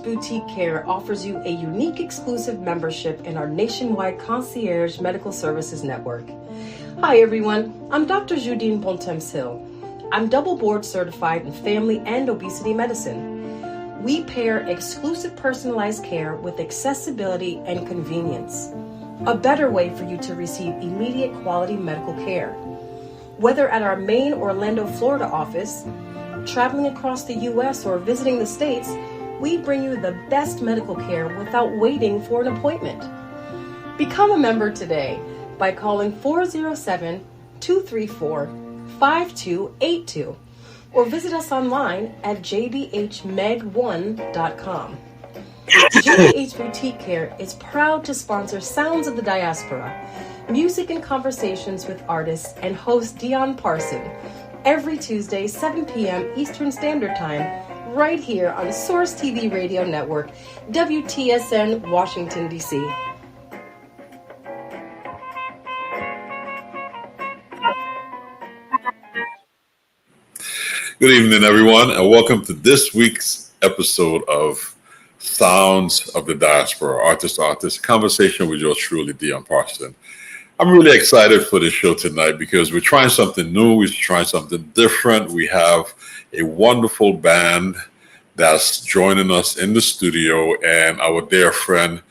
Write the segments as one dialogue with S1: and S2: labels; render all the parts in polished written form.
S1: Boutique Care offers you a unique exclusive membership in our nationwide concierge medical services network. Hi everyone, I'm Dr. Judine Bontemps-Hill. I'm double board certified in family and obesity medicine. We pair exclusive personalized care with accessibility and convenience. A better way for you to receive immediate quality medical care. Whether at our main Orlando, Florida office, traveling across the U.S. or visiting the States, we bring you the best medical care without waiting for an appointment. Become a member today by calling 407-234-5282 or visit us online at jdhmeg1.com. JDH Boutique Care is proud to sponsor Sounds of the Diaspora, music and conversations with artists and host Dion Parsons, every Tuesday, 7 p.m. Eastern Standard Time, right here on Source TV Radio Network, WTSN, Washington, D.C.
S2: Good evening, everyone, and welcome to this week's episode of Sounds of the Diaspora, Artist, conversation with yours truly, Dion Parsons. I'm really excited for this show tonight because we're trying something new. We're trying something different. We have a wonderful band that's joining us in the studio and our dear friend,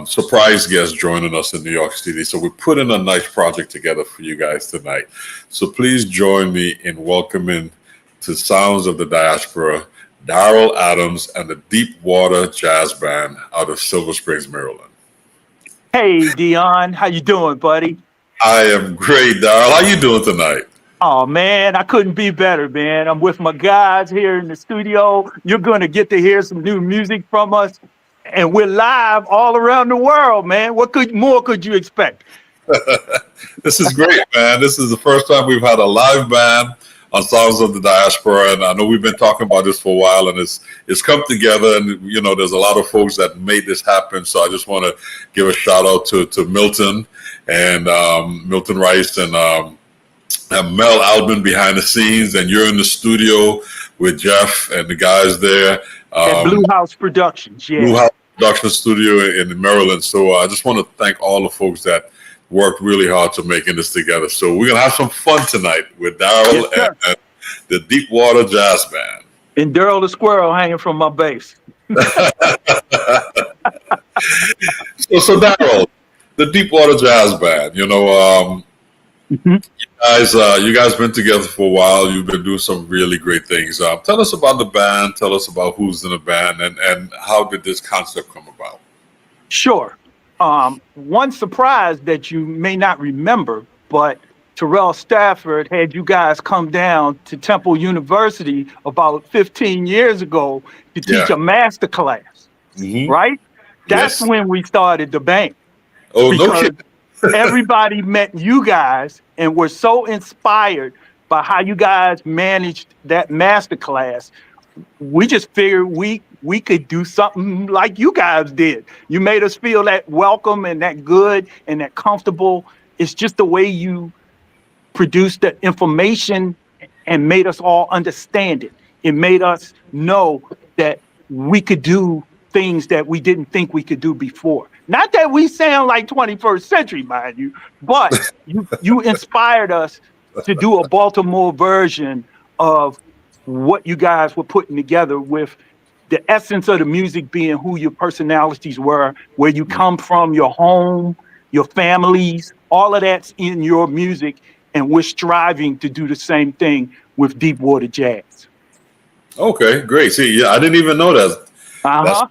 S2: surprise guest joining us in New York City. So we're putting a nice project together for you guys tonight. So please join me in welcoming to Sounds of the Diaspora, Daryl Adams and the Deepwater Jazz Band out of Silver Springs, Maryland.
S3: Hey, Dion. How you doing, buddy?
S2: I am great, Daryl. How you doing tonight?
S3: Oh, man, I couldn't be better, man. I'm with my guys here in the studio. You're going to get to hear some new music from us, and we're live all around the world, man. What more could you expect?
S2: This is great, man. This is the first time we've had a live band on Sounds of the Diaspora, and I know we've been talking about this for a while, and it's come together, and you know there's a lot of folks that made this happen. So I just want to give a shout out to Milton and Milton Rice and Mel Albin behind the scenes, and you're in the studio with Jeff and the guys there.
S3: At Blue House Productions, yeah.
S2: Blue House Production Studio in Maryland. So I just want to thank all the folks that worked really hard to making this together. So we're going to have some fun tonight with Daryl and the Deepwater Jazz Band.
S3: And Daryl the Squirrel hanging from my bass.
S2: So Daryl, the Deepwater Jazz Band, you know, you guys been together for a while. You've been doing some really great things. Tell us about the band. Tell us about who's in the band and how did this concept come about?
S3: Sure. One surprise that you may not remember, but Terrell Stafford had you guys come down to Temple University about 15 years ago to teach a master class, right? That's when we started the band.
S2: Oh, no kidding.
S3: Everybody met you guys and were so inspired by how you guys managed that master class. We just figured we could do something like you guys did. You made us feel that welcome and that good and that comfortable. It's just the way you produced the information and made us all understand it. It made us know that we could do things that we didn't think we could do before. Not that we sound like 21st century, mind you, but you inspired us to do a Baltimore version of what you guys were putting together, with the essence of the music being who your personalities were, where you come from, your home, your families, all of that's in your music. And we're striving to do the same thing with Deepwater Jazz. Okay,
S2: great. See, I didn't even know that.
S3: I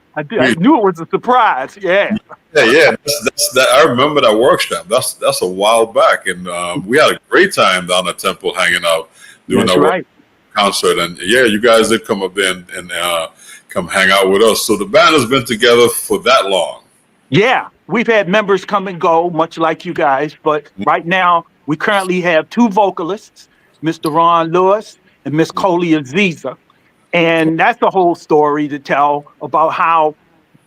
S3: knew it was a surprise. Yeah.
S2: I remember that workshop. That's a while back, and we had a great time down at Temple hanging out doing our concert. And you guys did come up there and come hang out with us. So the band has been together for that long.
S3: Yeah, we've had members come and go, much like you guys. But right now, we currently have two vocalists, Mr. Ron Lewis and Miss Coley Aziza. And that's the whole story to tell about how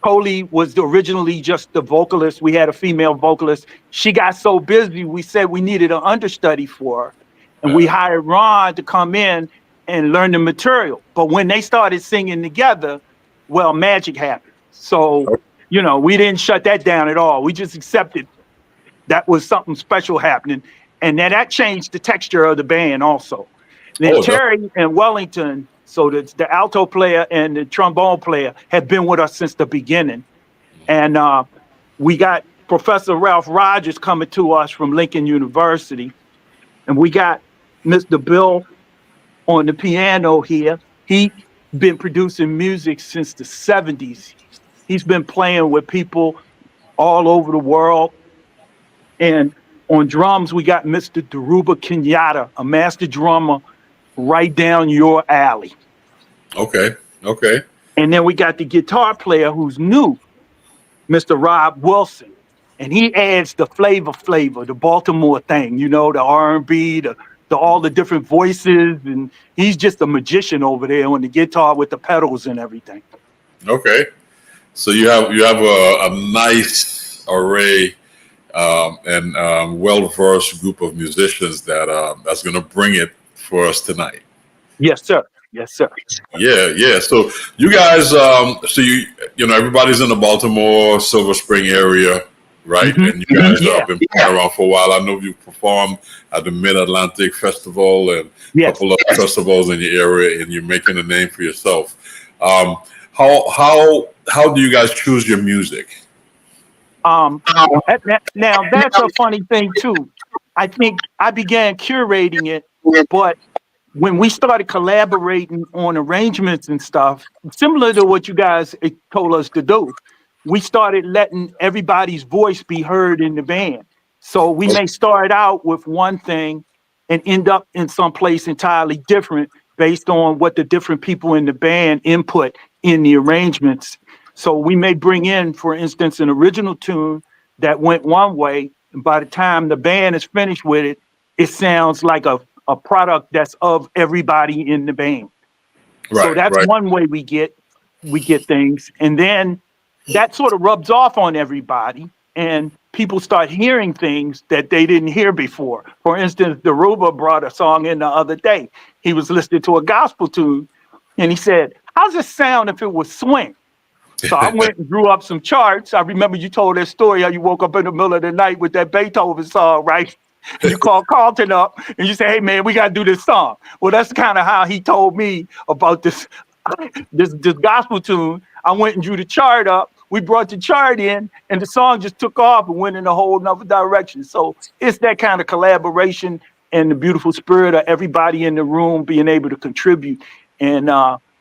S3: Coley was originally just the vocalist. We had a female vocalist. She got so busy, we said we needed an understudy for her. And we hired Ron to come in and learn the material. But when they started singing together, well, magic happened. So, you know, we didn't shut that down at all. We just accepted that was something special happening. And then that changed the texture of the band also. Then Terry and Wellington, so the alto player and the trombone player, have been with us since the beginning. And we got Professor Ralph Rogers coming to us from Lincoln University. And we got Mr. Bill on the piano here. He been producing music since the 70s. He's been playing with people all over the world. And on drums, we got Mr. Daruba Kenyatta, a master drummer right down your alley.
S2: Okay.
S3: And then we got the guitar player who's new, Mr. Rob Wilson. And he adds the flavor, the Baltimore thing, you know, the R&B, the all the different voices. And he's just a magician over there on the guitar with the pedals and everything.
S2: Okay. So you have a nice array and well-versed group of musicians that's going to bring it for us tonight.
S3: Yes, sir.
S2: Yeah. So you guys, you know, everybody's in the Baltimore, Silver Spring area, right?
S3: Mm-hmm.
S2: And you guys have been playing around for a while. I know you performed at the Mid-Atlantic Festival and a couple of festivals in your area, and you're making a name for yourself. How do you guys choose your music?
S3: Now that's a funny thing too. I think I began curating it, but when we started collaborating on arrangements and stuff, similar to what you guys told us to do, we started letting everybody's voice be heard in the band. So we may start out with one thing and end up in some place entirely different based on what the different people in the band input in the arrangements. So we may bring in, for instance, an original tune that went one way, and by the time the band is finished with it, it sounds like a product that's of everybody in the band. Right, so that's one way we get things. And then that sort of rubs off on everybody, and people start hearing things that they didn't hear before. For instance, Daruba brought a song in the other day. He was listening to a gospel tune, and he said, "How's it sound if it was swing?" So I went and drew up some charts. I remember you told that story how you woke up in the middle of the night with that Beethoven song, right? And you called Carlton up and you say, "Hey man, we got to do this song." Well, that's kind of how he told me about this gospel tune. I went and drew the chart up. We brought the chart in and the song just took off and went in a whole nother direction. So it's that kind of collaboration and the beautiful spirit of everybody in the room being able to contribute. And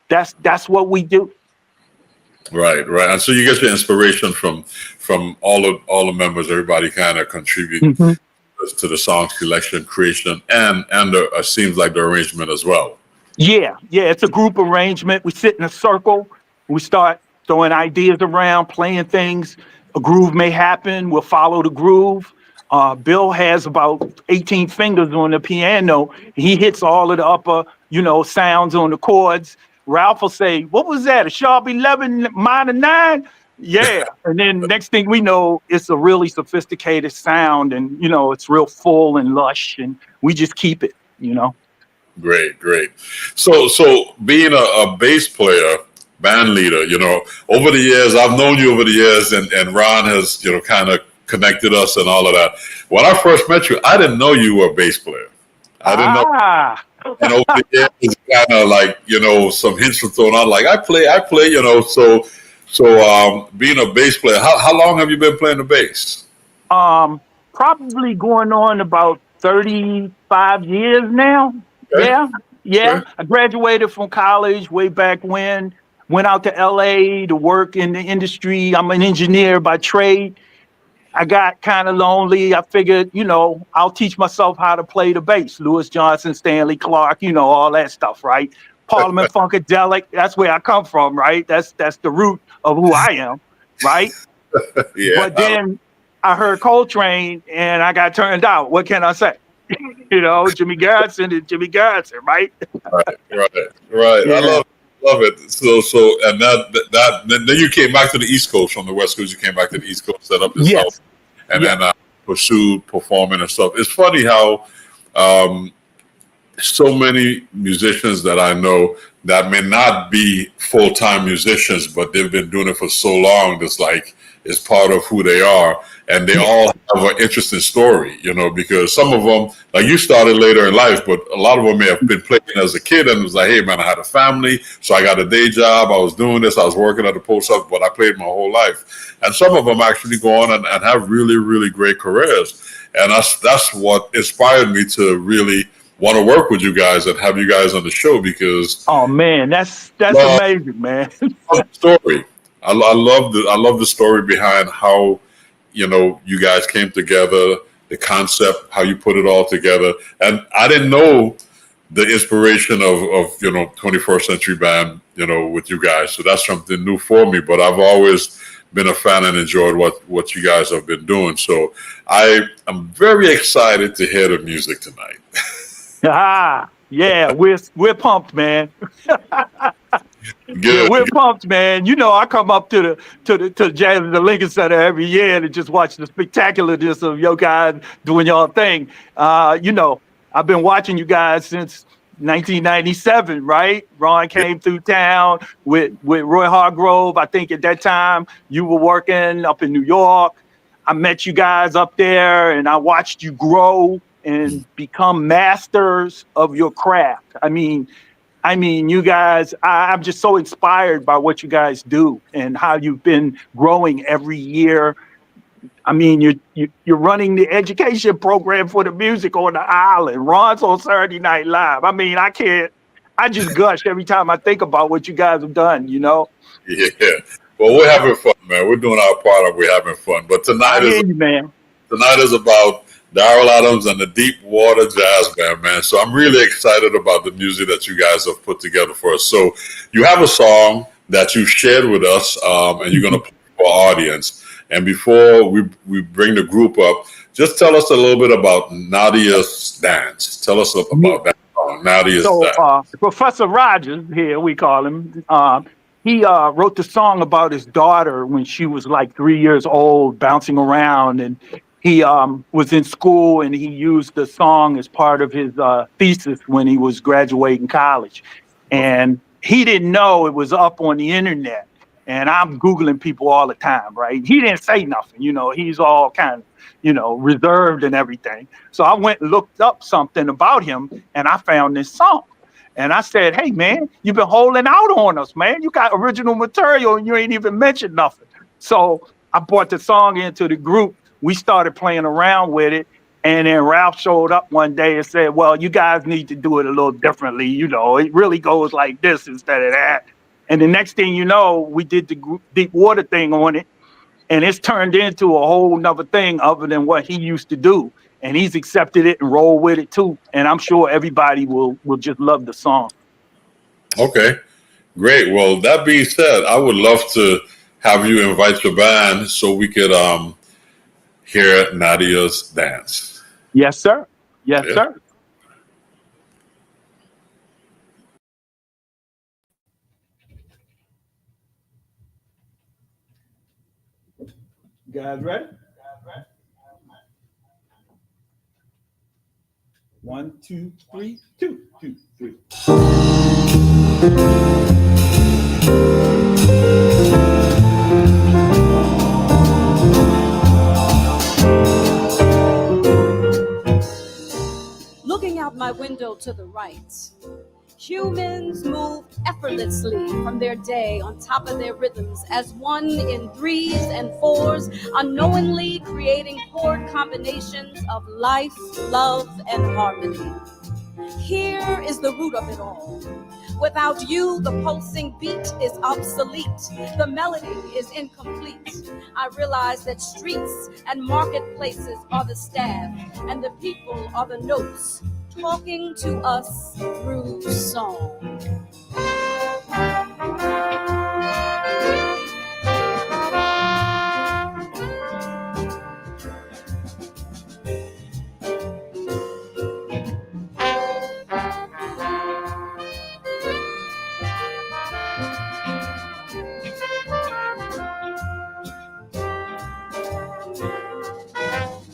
S3: that's what we do.
S2: Right. And so you get your inspiration from all the members. Everybody kind of contribute to the song selection, creation, and seems like the arrangement as well. Yeah.
S3: It's a group arrangement. We sit in a circle. We start throwing ideas around, playing things. A groove may happen. We'll follow the groove. Bill has about 18 fingers on the piano. He hits all of the upper, sounds on the chords. Ralph will say, "What was that? A sharp 11 minor 9?" Yeah. And then next thing we know, it's a really sophisticated sound and, it's real full and lush and we just keep it,
S2: Great. So being a bass player, band leader, over the years, I've known you over the years and Ron has, kind of connected us and all of that. When I first met you, I didn't know you were a bass player. I didn't know. And over the years, it's kind of like, some hints were thrown out, like I play, so being a bass player, how long have you been playing the bass?
S3: Probably going on about 35 years now. Okay. Yeah. Sure. I graduated from college way back when, went out to LA to work in the industry. I'm an engineer by trade. I got kind of lonely. I figured, I'll teach myself how to play the bass. Louis Johnson, Stanley Clarke, all that stuff, right? Parliament Funkadelic, that's where I come from, right? That's the root of who I am, right?
S2: Yeah.
S3: But then I heard Coltrane and I got turned out. What can I say? Jimmy Garrison is Jimmy Garrison, right?
S2: Right. Yeah. I love it. So, and then you came back to the East Coast from the West Coast. You came back to the East Coast, set up yourself, and then pursued performing and stuff. It's funny how so many musicians that I know that may not be full-time musicians, but they've been doing it for so long, that's like, it's part of who they are. And they all have an interesting story, you know, because some of them, like you started later in life, but a lot of them may have been playing as a kid and was like, hey man, I had a family, so I got a day job, I was doing this, I was working at the post office, but I played my whole life. And some of them actually go on and have really, really great careers. And that's what inspired me to really want to work with you guys and have you guys on the show, because
S3: oh man, that's amazing, man.
S2: Story. I love the story behind how, you know, you guys came together, the concept, how you put it all together. And I didn't know the inspiration of you know, 21st Century Band, you know, with you guys. So that's something new for me, but I've always been a fan and enjoyed what you guys have been doing. So I am very excited to hear the music tonight.
S3: Yeah, we're pumped, man. Yeah, we're pumped, man. You know, I come up to the Lincoln Center every year to just watch the spectacularness of your guys doing your thing. You know, I've been watching you guys since 1997, right? Ron came through town with Roy Hargrove. I think at that time you were working up in New York. I met you guys up there and I watched you grow and become masters of your craft. I mean, you guys, I'm just so inspired by what you guys do and how you've been growing every year. I mean, you're running the education program for the music on the island. Ron's on Saturday Night Live. I mean, I just gush every time I think about what you guys have done, you know?
S2: Yeah. Well, we're having fun, man. We're doing our part and we're having fun. But tonight is about Daryl Adams and the Deepwater Jazz Band, man. So I'm really excited about the music that you guys have put together for us. So you have a song that you shared with us, and you're going to play for our audience. And before we bring the group up, just tell us a little bit about Nadia's Dance. Tell us about that song, Nadia's Dance.
S3: Professor Rogers here, we call him, he wrote the song about his daughter when she was like 3 years old, bouncing around, and he was in school and he used the song as part of his thesis when he was graduating college. And he didn't know it was up on the internet. And I'm Googling people all the time, right? He didn't say nothing, you know, he's all kind of, you know, reserved and everything. So I went and looked up something about him and I found this song. And I said, hey, man, you've been holding out on us, man. You got original material and you ain't even mentioned nothing. So I brought the song into the group. We started playing around with it. And then Ralph showed up one day and said, well, you guys need to do it a little differently. You know, it really goes like this instead of that. And the next thing you know, we did the Deepwater thing on it. And it's turned into a whole nother thing other than what he used to do. And he's accepted it and rolled with it too. And I'm sure everybody will just love the song.
S2: Okay, great. Well, that being said, I would love to have you invite your band so we could hear Nadia's Dance.
S3: Yes, sir. Yes, sir. You guys ready? 1, 2, 3, 2, 2, 3.
S4: Looking out my window to the right, humans move effortlessly from their day on top of their rhythms as one in threes and fours, unknowingly creating chord combinations of life, love, and harmony. Here is the root of it all. Without you, the pulsing beat is obsolete. The melody is incomplete. I realize that streets and marketplaces are the staff, and the people are the notes, talking to us through song.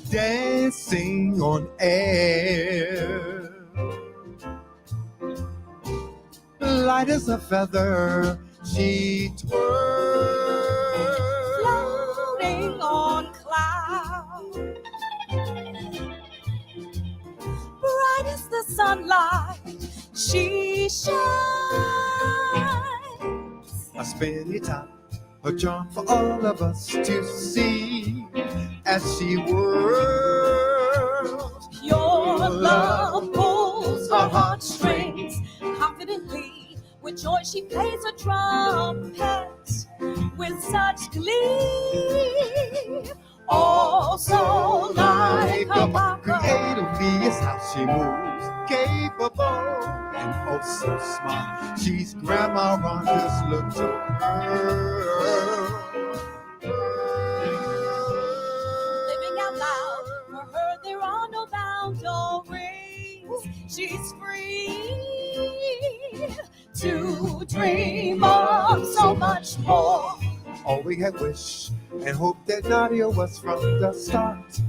S5: Dancing on air, light Light as a feather, she twirls.
S4: Floating on clouds. Bright as the sunlight, she shines.
S5: A spinny top, a charm for all of us to see as she whirls.
S4: Pure love pulls her heartstrings. Confidently, with joy she plays a trumpet with such glee. Also like a rocker.
S5: Creatively is how she moves, capable and oh so smart. She's Grandma Rhonda's little girl.
S4: Living out loud, for her there are no boundaries. She's free to dream of so much more.
S5: All we had wished and hoped that Nadia was from the start.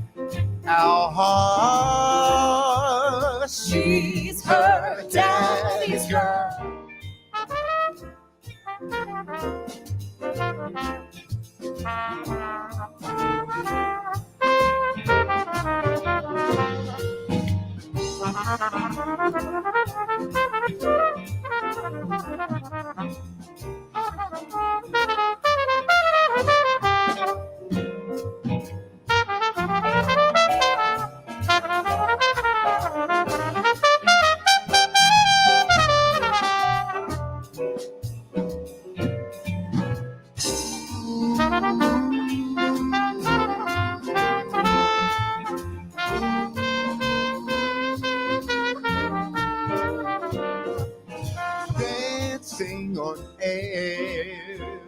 S5: Our heart,
S4: she's her daddy's girl.
S5: dancing on air.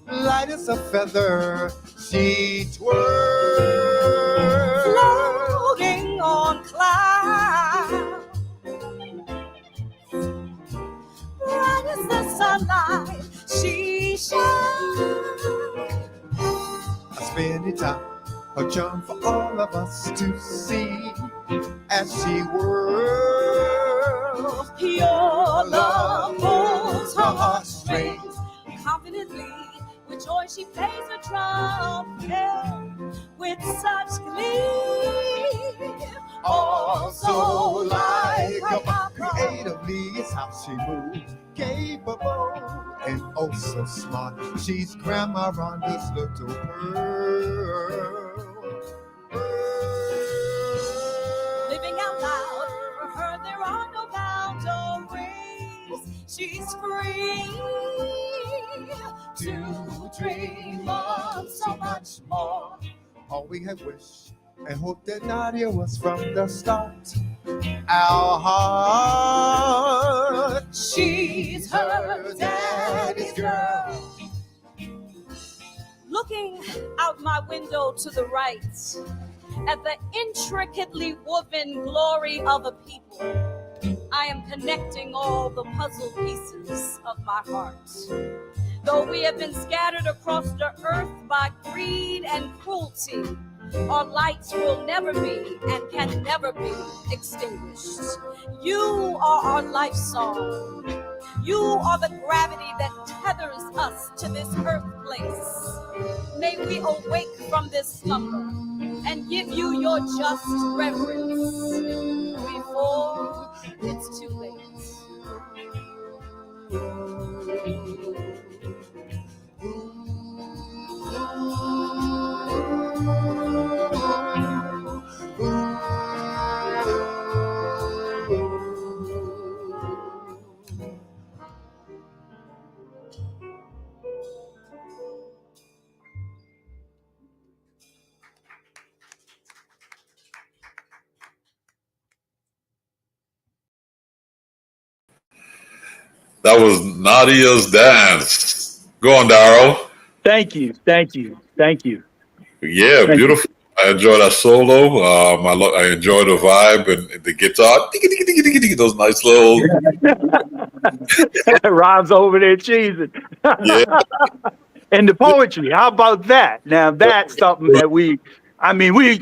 S5: Light as a feather, she twirls.
S4: Floating on clouds. Bright as the sunlight, she shines.
S5: A spinny top, a charm for all of us to see as she whirls.
S4: Pure love pulls her heartstrings. Confidently, with joy she plays a trumpet with such glee. Also like a rocker.
S5: Creatively is how she moves, capable and oh so smart. She's Grandma Rhonda's little pearl.
S4: Living out loud, for her there are no boundaries. She's free to dream of so much more.
S5: All we had wished and hoped that Nadia was from the start. Our heart,
S4: she's her daddy's girl. Looking out my window to the right at the intricately woven glory of a people, I am connecting all the puzzle pieces of my heart. Though we have been scattered across the earth by greed and cruelty, our lights will never be and can never be extinguished. You are our life song. You are the gravity that tethers us to this earth place. May we awake from this slumber and give you your just reverence before it's too late.
S2: That was Nadia's dance. Go on, Daryl.
S3: Thank you.
S2: Yeah,
S3: Thank
S2: beautiful. I enjoyed that solo. I enjoy the vibe and the guitar. Those nice little.
S3: Rob's over there cheesing.
S2: Yeah.
S3: And the poetry, how about that? Now that's something that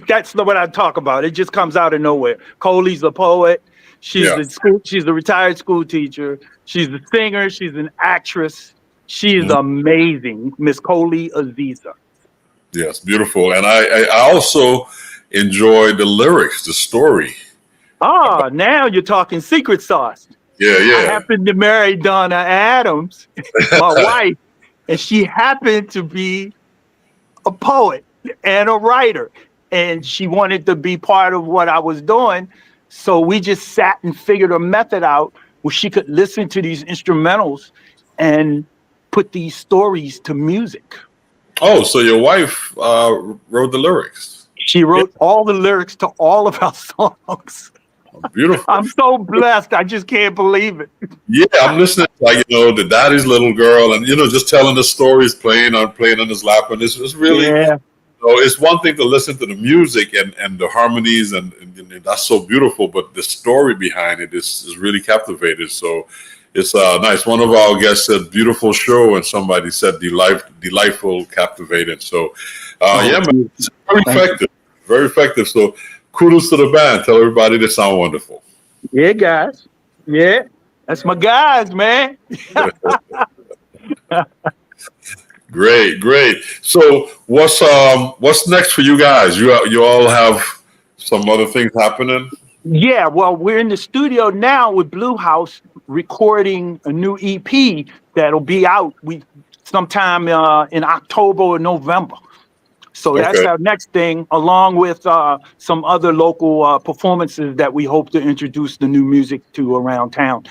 S3: that's what I talk about. It just comes out of nowhere. Coley's the poet. She's a retired school teacher. She's a singer. She's an actress. She is amazing, Miss Coley Aziza.
S2: Yes, beautiful. And I also enjoy the lyrics, the story.
S3: Ah, now you're talking secret sauce.
S2: Yeah.
S3: I happened to marry Donna Adams, my wife, and she happened to be a poet and a writer. And she wanted to be part of what I was doing. So we just sat and figured a method out where she could listen to these instrumentals and put these stories to music.
S2: Oh, so your wife wrote the lyrics.
S3: She wrote all the lyrics to all of our songs.
S2: Beautiful.
S3: I'm so blessed. I just can't believe it.
S2: Yeah, I'm listening to, the daddy's little girl, and just telling the stories, playing on his lap, and it's really.
S3: Yeah.
S2: It's one thing to listen to the music and the harmonies, and that's so beautiful, but the story behind it is really captivated. So it's nice. One of our guests said beautiful show, and somebody said delightful, captivating. So man, it's very effective, very effective. So kudos to the band. Tell everybody they sound wonderful.
S3: Yeah, guys. Yeah, that's my guys, man.
S2: Great. So what's next for you guys? You all have some other things happening?
S3: Yeah, well, we're in the studio now with Blue House recording a new EP that'll be out sometime in October or November. So that's our next thing, along with some other local performances that we hope to introduce the new music to around town.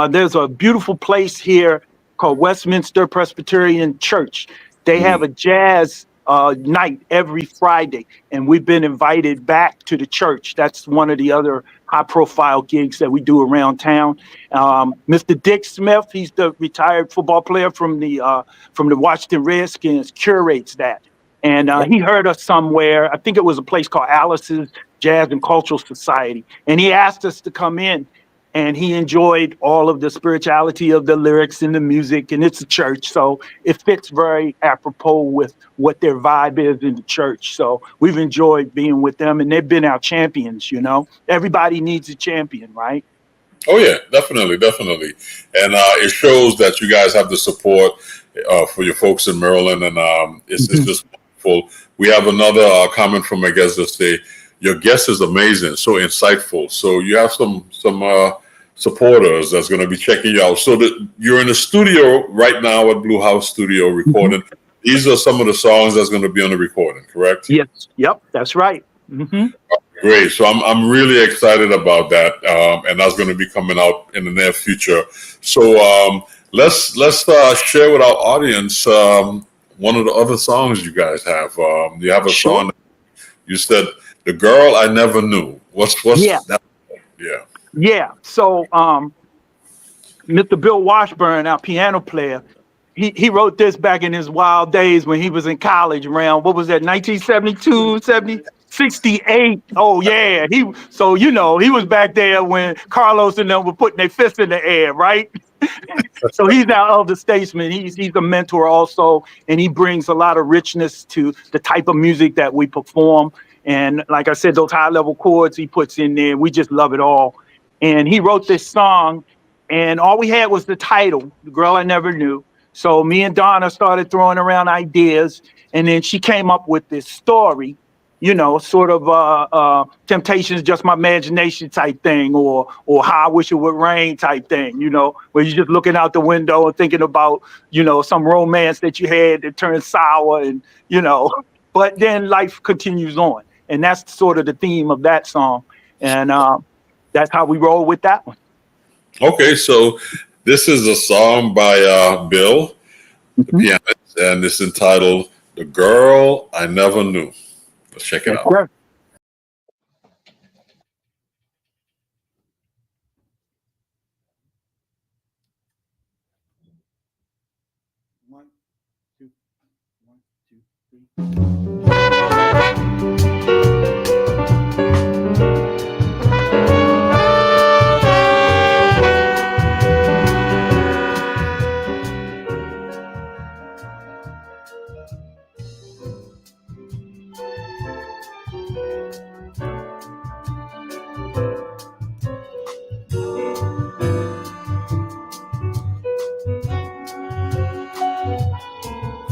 S3: There's a beautiful place here called Westminster Presbyterian Church. They have a jazz night every Friday, and we've been invited back to the church. That's one of the other high-profile gigs that we do around town. Mr. Dick Smith, he's the retired football player from the Washington Redskins, curates that. And he heard us somewhere. I think it was a place called Alice's Jazz and Cultural Society. And he asked us to come in. And he enjoyed all of the spirituality of the lyrics and the music, and it's a church, so it fits very apropos with what their vibe is in the church. So we've enjoyed being with them, and they've been our champions, Everybody needs a champion, right?
S2: Oh, yeah, definitely. And it shows that you guys have the support for your folks in Maryland, and it's just wonderful. We have another comment from my guest that say, your guest is amazing, so insightful. So you have some supporters that's going to be checking you out. So you're in the studio right now at Blue House Studio recording. These are some of the songs that's going to be on the recording, correct?
S3: Yes. Yep. That's right.
S2: Great. So I'm really excited about that, and that's going to be coming out in the near future. So let's share with our audience one of the other songs you guys have. You have a song. You said "The Girl I Never Knew." What's that?
S3: Yeah. So Mr. Bill Washburn, our piano player, he wrote this back in his wild days when he was in college around, what was that, 1972, 68. Oh, yeah. He was back there when Carlos and them were putting their fists in the air, right? So he's our elder statesman. He's a mentor also, and he brings a lot of richness to the type of music that we perform. And like I said, those high-level chords he puts in there, we just love it all. And he wrote this song, and all we had was the title, "The Girl I Never Knew." So me and Donna started throwing around ideas, and then she came up with this story, sort of Temptations, Just My Imagination type thing, or How I Wish It Would Rain type thing, where you're just looking out the window and thinking about, some romance that you had that turned sour and, but then life continues on. And that's sort of the theme of that song. And that's how we roll with that one.
S2: Okay, so this is a song by Bill, the pianist, and it's entitled "The Girl I Never Knew." Let's check it out.
S3: Right. One, two, 3.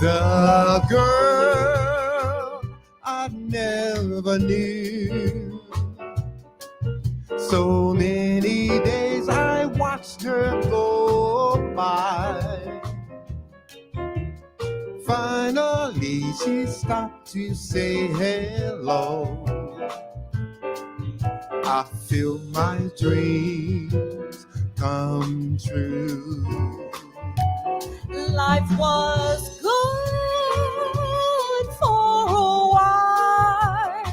S5: The girl I never knew. So many days I watched her go by. Finally she stopped to say hello. I feel my dreams come true.
S4: Life was good for a while.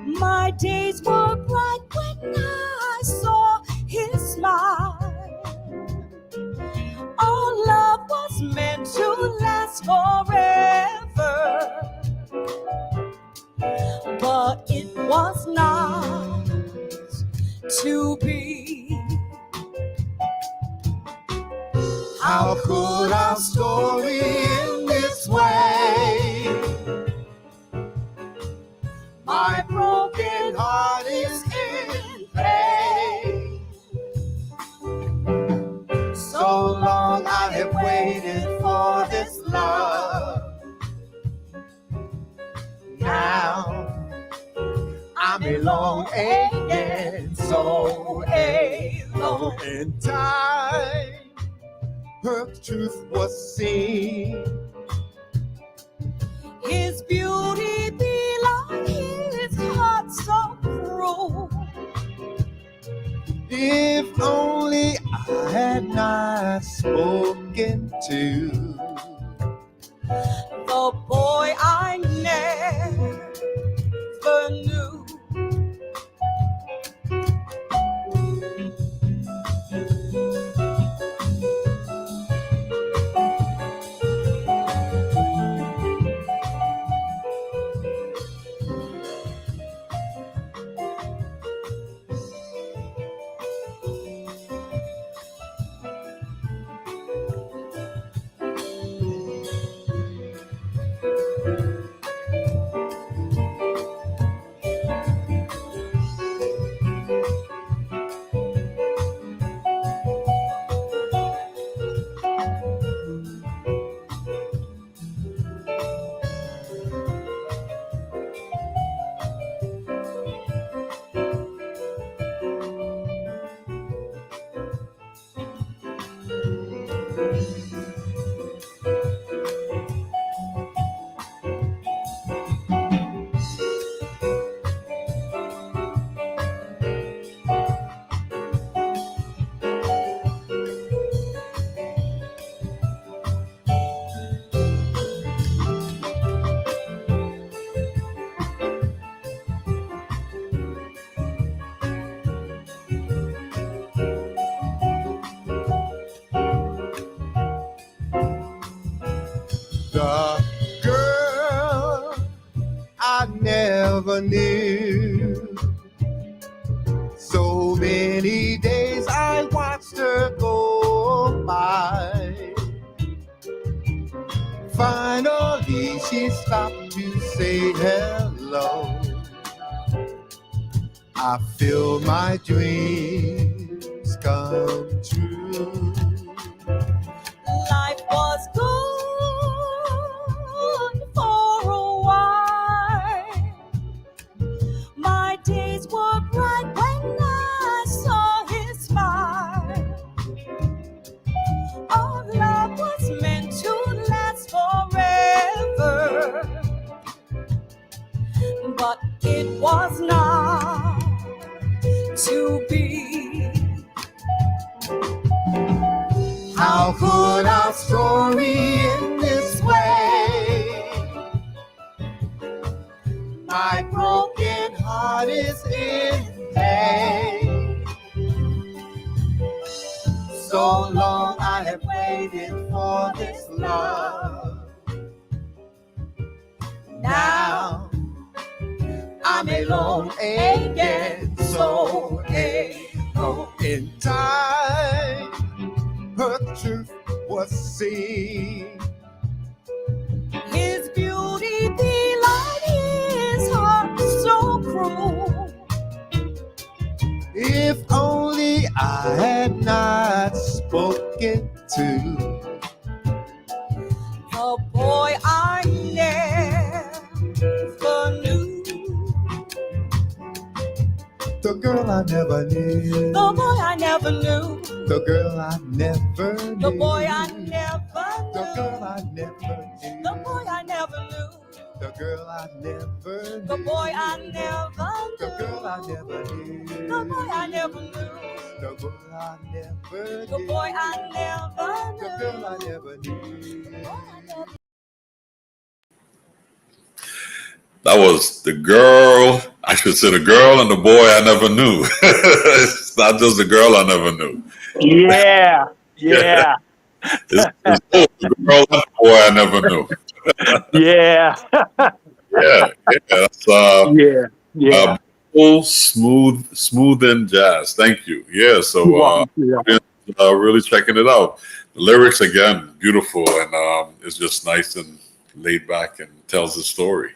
S4: My days were bright when I saw his smile. Our love was meant to last forever, but it was not to be.
S5: How could our story end this way? My broken heart is in pain. So long I have waited for this love. Now I'm alone again, so alone. In time, her truth was seen.
S4: His beauty belied his heart so cruel.
S5: If only I had not spoken to
S4: the boy I never knew.
S5: the girl I never knew. So many days I watched her go by. Finally she stopped to say hello. I feel my dreams come true.
S4: Life was good for a while. My days were bright when I saw his smile. Our love was meant to last forever, but it was not to be.
S5: How could our story end this way? My broken heart is in pain. So long I have waited for this love. Now I'm alone again, so alone. In time, her truth was seen.
S4: His beauty belied his heart so cruel.
S5: If only I had not spoken to
S4: The boy I never knew.
S5: The girl I never knew.
S4: The boy I never knew.
S5: The girl I never knew.
S4: The boy I never
S5: The
S4: knew.
S5: girl I never knew.
S4: The boy I never knew.
S5: The girl I never knew.
S4: The boy I never
S5: The
S4: knew.
S5: girl I never knew.
S4: The boy I never knew.
S5: The girl I never knew.
S4: The boy I never
S5: The
S4: knew.
S5: girl I never knew.
S2: That was the girl. I should say the girl and the boy I never knew. It's not just the girl I never knew.
S3: Yeah, yeah,
S2: It's both the girl and the boy I never knew.
S3: yeah,
S2: Yeah, that's
S3: yeah, yeah.
S2: full smooth and jazz. Thank you. Yeah, so
S3: Yeah.
S2: really checking it out. The lyrics again, beautiful, and it's just nice and laid back and tells the story.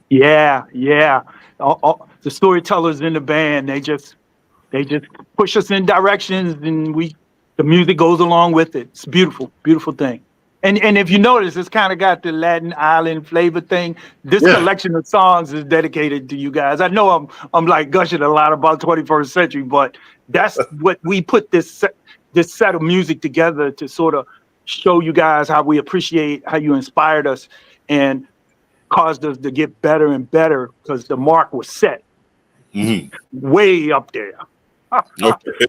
S3: Yeah, yeah. The storytellers in the band, they just push us in directions, and the music goes along with it. It's beautiful, beautiful thing. And if you notice, it's kind of got the Latin island flavor thing. This collection of songs is dedicated to you guys. I know I'm like gushing a lot about 21st century, but that's what we put this set of music together to sort of show you guys how we appreciate how you inspired us and caused us to get better and better because the mark was set way up there.
S2: Okay.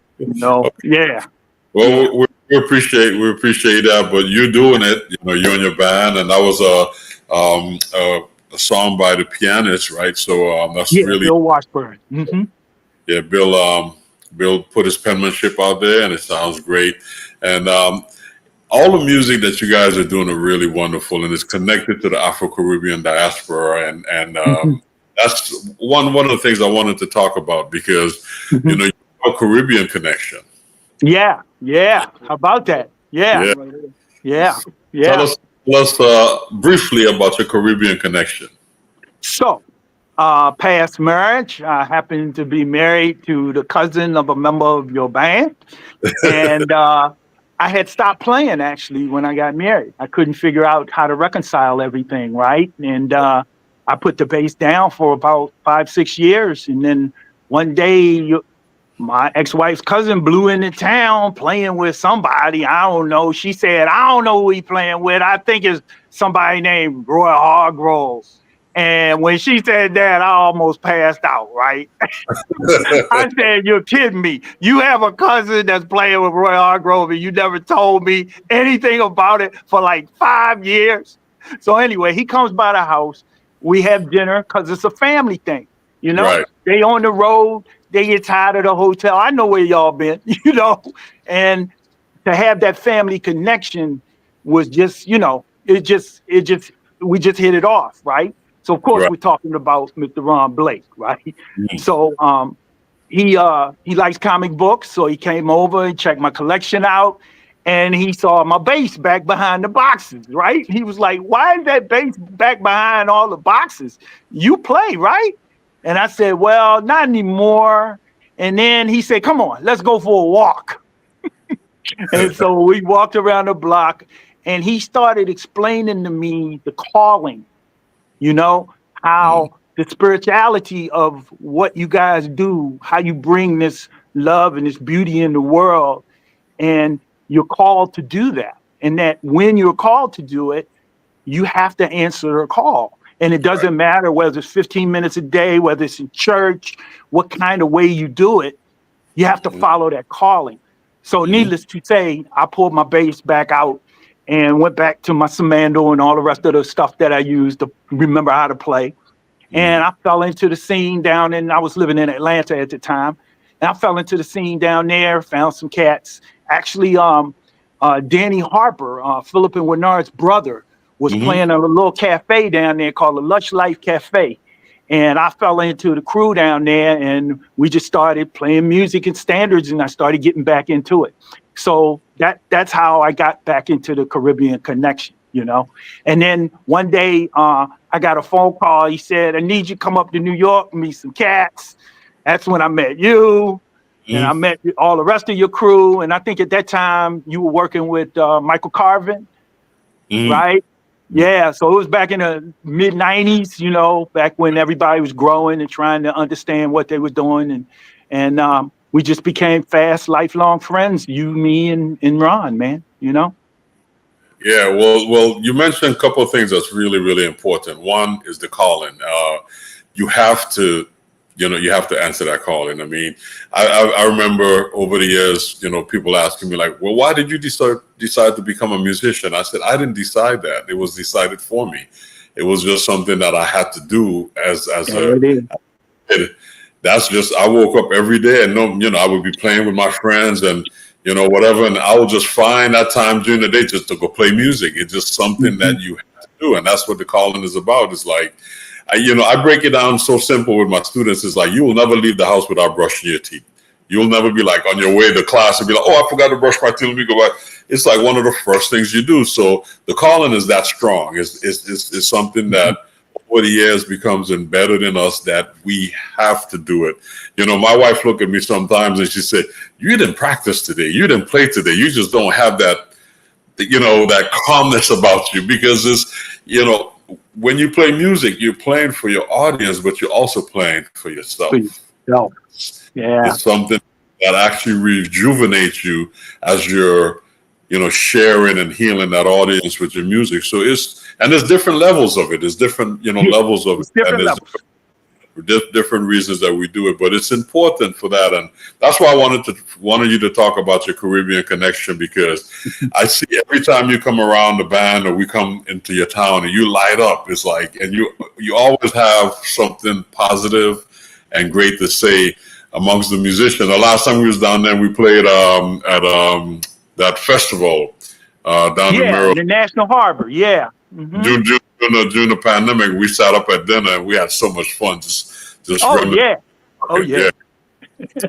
S3: Yeah.
S2: Well, we appreciate that, but you're doing it. You and your band, and that was a song by the pianist, right? So that's really
S3: Bill Washburn. Mm-hmm.
S2: Yeah. Bill put his penmanship out there, and it sounds great. And all the music that you guys are doing are really wonderful, and it's connected to the Afro-Caribbean diaspora, and that's one of the things I wanted to talk about because you have a Caribbean connection.
S3: Yeah. How about that? Yeah.
S2: Tell us briefly about your Caribbean connection.
S3: So, past marriage, I happened to be married to the cousin of a member of your band, and I had stopped playing actually when I got married. I couldn't figure out how to reconcile everything, right? And I put the bass down for about 5-6 years, and then one day my ex-wife's cousin blew into town playing with somebody. I don't know. She said, I don't know who he playing with. I think it's somebody named Roy Hargrove. And when she said that, I almost passed out, right? I said, you're kidding me. You have a cousin that's playing with Roy Hargrove and you never told me anything about it for like 5 years. So anyway, he comes by the house. We have dinner because it's a family thing.
S2: Right.
S3: They on the road. They get tired of the hotel. I know where y'all been, and to have that family connection was just, we just hit it off, right? So of course we're talking about Mr. Ron Blake, right? Mm-hmm. So he likes comic books, so he came over and checked my collection out, and he saw my bass back behind the boxes, right? He was like, "Why is that bass back behind all the boxes? You play, right?" And I said, well, not anymore. And then he said, come on, let's go for a walk. And so we walked around the block and he started explaining to me the calling, how the spirituality of what you guys do, how you bring this love and this beauty in the world. And you're called to do that. And that when you're called to do it, you have to answer a call. And it doesn't matter whether it's 15 minutes a day, whether it's in church, what kind of way you do it, you have to follow that calling. So needless to say, I pulled my bass back out and went back to my Samando and all the rest of the stuff that I used to remember how to play. And I fell into the scene down I was living in Atlanta at the time. And I fell into the scene down there, found some cats. Actually, Danny Harper, Philip and Winard's brother, was playing at a little cafe down there called the Lush Life Cafe. And I fell into the crew down there and we just started playing music and standards and I started getting back into it. So that's how I got back into the Caribbean connection, And then one day I got a phone call. He said, I need you to come up to New York, meet some cats. That's when I met you. And I met all the rest of your crew. And I think at that time you were working with Michael Carvin. right? Yeah, so it was back in the mid 90s, you know, back when everybody was growing and trying to understand what they were doing. And we just became fast, lifelong friends, you, me, and Ron, man, you know?
S2: Yeah, well, you mentioned a couple of things that's really, really important. One is the calling. You have to, you have to answer that calling. I mean, I remember over the years, people asking me like, well, why did you decide to become a musician? I said, I didn't decide that. It was decided for me. It was just something that I had to do as that's just, I woke up every day and I would be playing with my friends and, whatever. And I would just find that time during the day just to go play music. It's just something that you have to do. And that's what the calling is about. It's like, I break it down so simple with my students. It's like, you will never leave the house without brushing your teeth. You'll never be like on your way to class and be like, oh, I forgot to brush my teeth. Let me go back. It's like one of the first things you do. So the calling is that strong. It's something that over the years becomes embedded in us that we have to do it. My wife looked at me sometimes and she said, you didn't practice today. You didn't play today. You just don't have that, that calmness about you because it's, when you play music, you're playing for your audience, but you're also playing for yourself.
S3: Yeah.
S2: It's something that actually rejuvenates you as you're, sharing and healing that audience with your music. So there's different levels of it. There's different, levels of it. And there's different reasons that we do it, but it's important for that. And that's why I wanted you to talk about your Caribbean connection, because I see every time you come around the band or we come into your town and you light up, it's like, and you always have something positive and great to say amongst the musicians. The last time we was down there, we played at that festival down in Maryland.
S3: The National Harbor. Yeah. Mm-hmm.
S2: During the pandemic, we sat up at dinner and we had so much fun. Just
S3: yeah.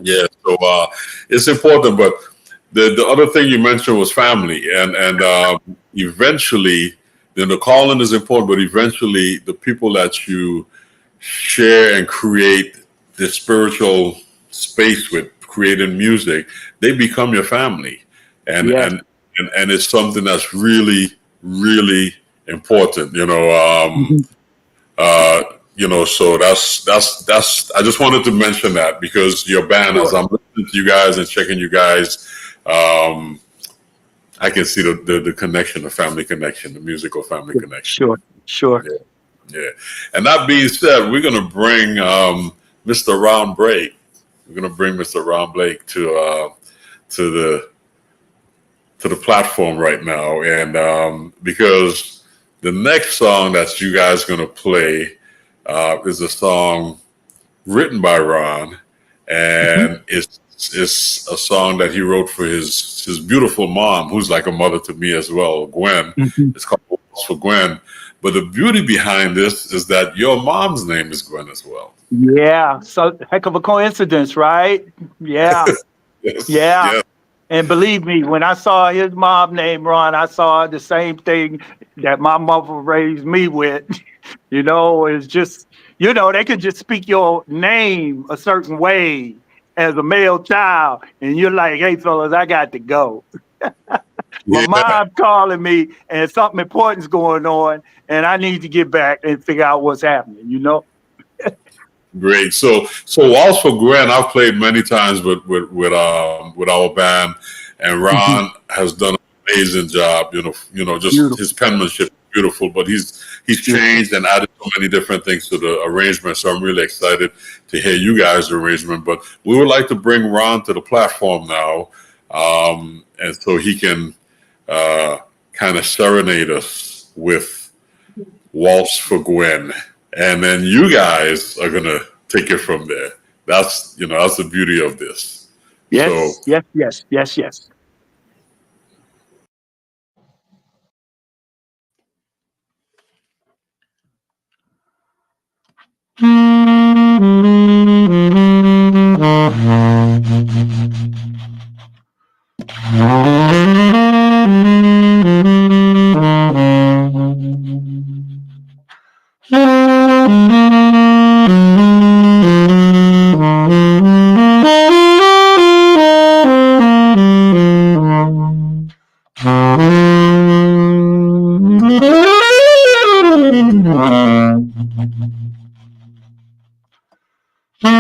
S2: Yeah. So it's important, but the other thing you mentioned was family, and eventually, the calling is important, but eventually, the people that you share and create the spiritual space with, creating music, they become your family, and it's something that's really, really important, so that's I just wanted to mention that because your band, as I'm listening to you guys and checking you guys, I can see the connection, the family connection, the musical family connection.
S3: Sure.
S2: Yeah. And that being said, we're going to bring Mr. Ron Blake. We're going to bring Mr. Ron Blake to the platform right now, and because the next song that you guys are going to play is a song written by Ron, and it's a song that he wrote for his beautiful mom, who's like a mother to me as well, Gwen. It's called Waltz for Gwen. But the beauty behind this is that your mom's name is Gwen as well.
S3: Yeah, so heck of a coincidence, right? Yeah.
S2: Yes.
S3: And believe me, when I saw his mom named Ron, I saw the same thing that my mother raised me with. It's just, they could just speak your name a certain way as a male child. And you're like, hey, fellas, I got to go. My mom's calling me and something important's going on. And I need to get back and figure out what's happening,
S2: Great. So Waltz for Gwen, I've played many times with our band, and Ron has done an amazing job. Just beautiful. His penmanship is beautiful, but he's changed and added so many different things to the arrangement. So I'm really excited to hear you guys' arrangement. But we would like to bring Ron to the platform now, and so he can kind of serenade us with Waltz for Gwen. And then you guys are going to take it from there. That's the beauty of this.
S3: Yes.
S4: Waltz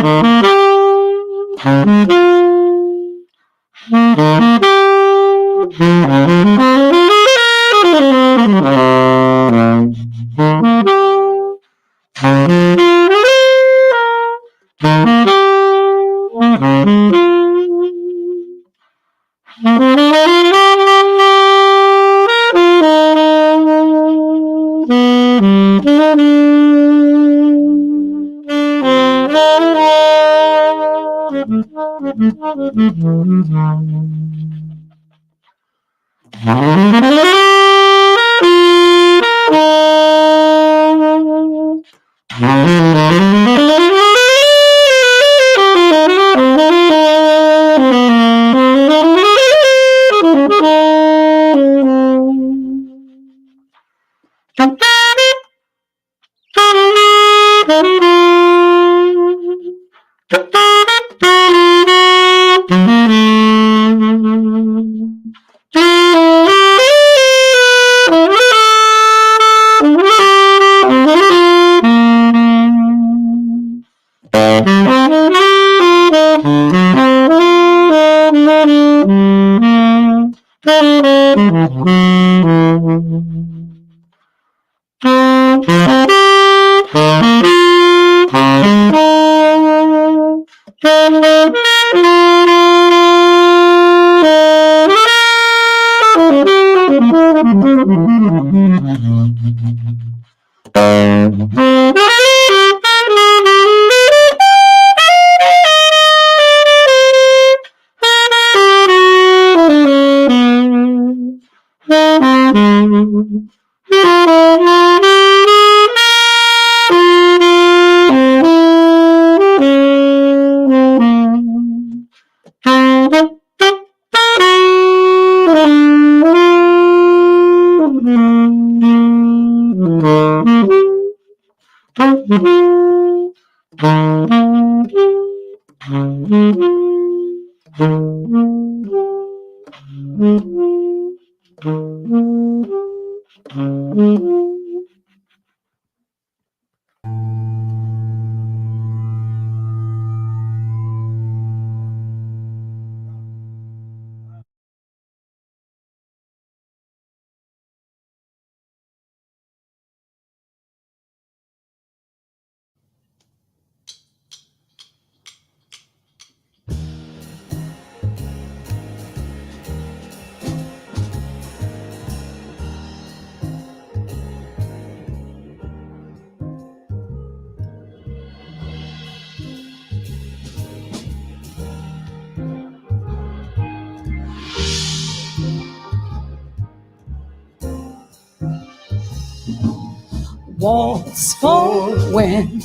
S4: for Gwen,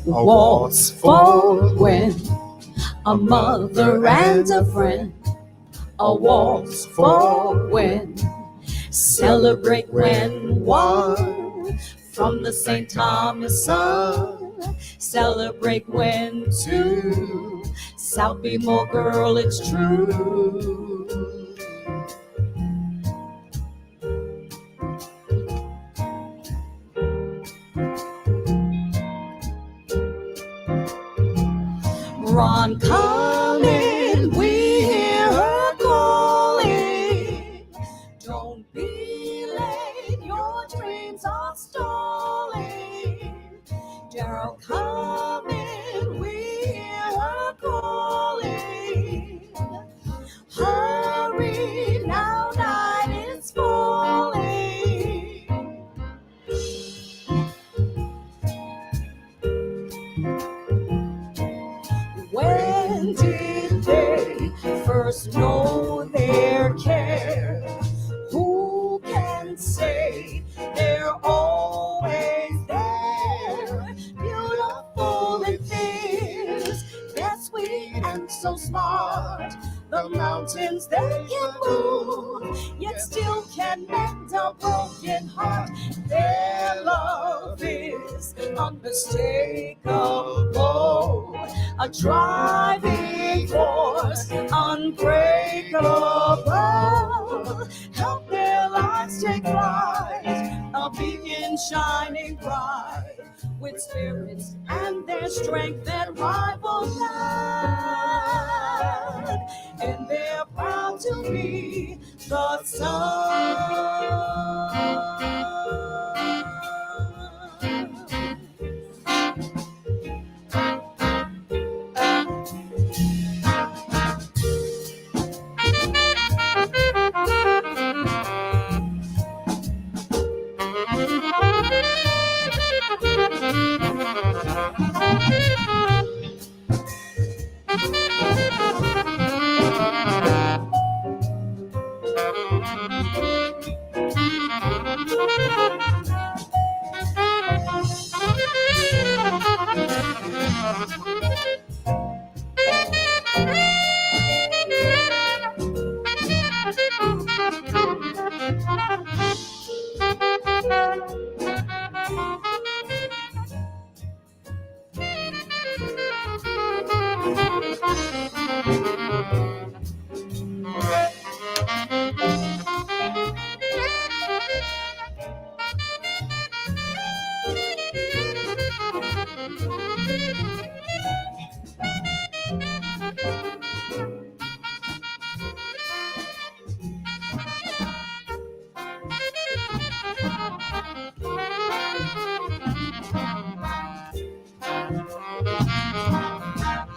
S4: waltz for Gwen, a mother and a friend. A waltz for Gwen, celebrate Gwen one from the St. Thomas Sun. Celebrate Gwen two, South Baltimore girl, it's true. Ron calling, we hear her calling. Don't be late, your dreams are stalling. Daryl coming, we hear her calling. Hurry, now night is falling. When did they first know their care? Who can say they're always there? Beautiful and fierce, they're sweet and so smart. The mountains they can move, yet still can mend a broken heart. Their love is unmistakable, a driving force, unbreakable. Help their lives take flight, a beacon shining bright. with spirits and their strength that rival none, and they're proud to be the sun.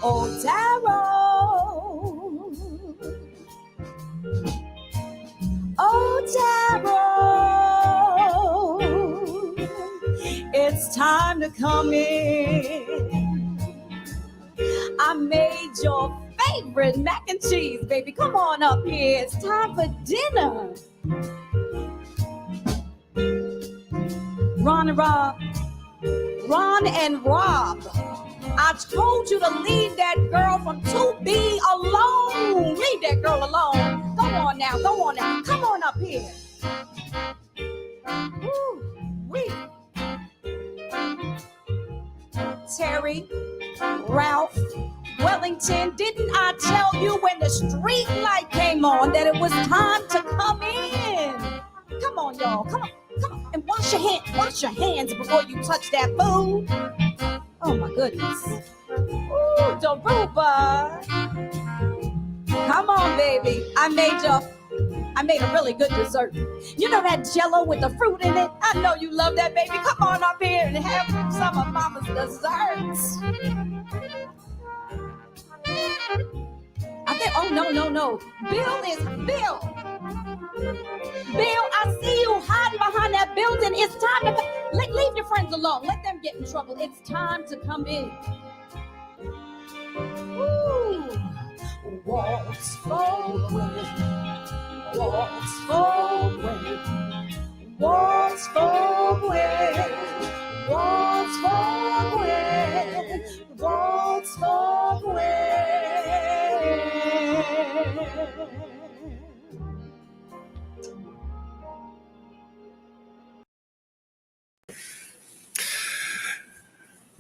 S4: Oh, Daryl. Oh, Daryl. It's time to come in. I made your favorite mac and cheese, baby. Come on up here. It's time for dinner. Ron and Rob. Ron and Rob. I told you to leave that girl from 2B alone. Leave that girl alone. Go on now. Go on now. Come on up here. Woo, wee. Terry, Ralph, Wellington, didn't I tell you when the street light came on that it was time to come in? Come on, y'all. Come on. Come on. And wash your hands. Wash your hands before you touch that food. Oh my goodness. Ooh, Daruba. Come on, baby. I made a really good dessert. You know that Jell-O with the fruit in it? I know you love that, baby. Come on up here and have some of Mama's desserts. I think, oh, no. Bill, I see you hiding behind that building. It's time to leave your friends alone. Let them get in trouble. It's time to come in. Ooh. Waltz forward. Waltz forward. Waltz forward. Waltz forward. Waltz forward.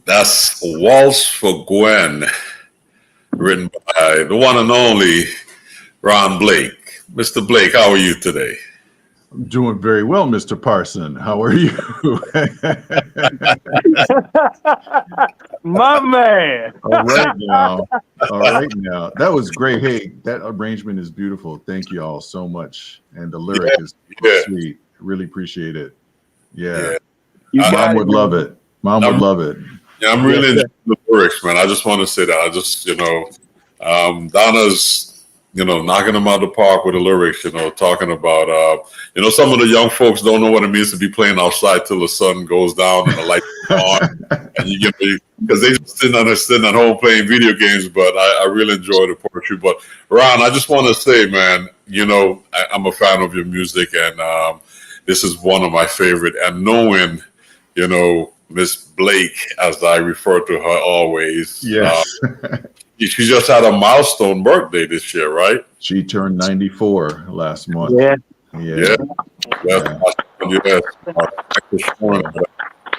S2: That's Waltz for Gwen, written by the one and only Ron Blake. Mr. Blake, how are you today?
S6: I'm doing very well, Mr. Parson. How are you?
S3: My man.
S6: All right now. That was great. Hey, that arrangement is beautiful. Thank you all so much. And the lyric is sweet. Really appreciate it. Yeah. Mom would love it. Mom would love it.
S2: Yeah, I'm really enjoying the lyrics, man. I just want to say that. I just, Donna's, knocking them out of the park with the lyrics, talking about, some of the young folks don't know what it means to be playing outside till the sun goes down and the lights are on. And you get because they just didn't understand at home playing video games, but I really enjoy the poetry. But Ron, I just want to say, man, I'm a fan of your music, and this is one of my favorite. And knowing, Miss Blake, as I refer to her always.
S6: Yes.
S2: She just had a milestone birthday this year, right?
S6: She turned 94 last month.
S3: Yeah.
S2: Yes. And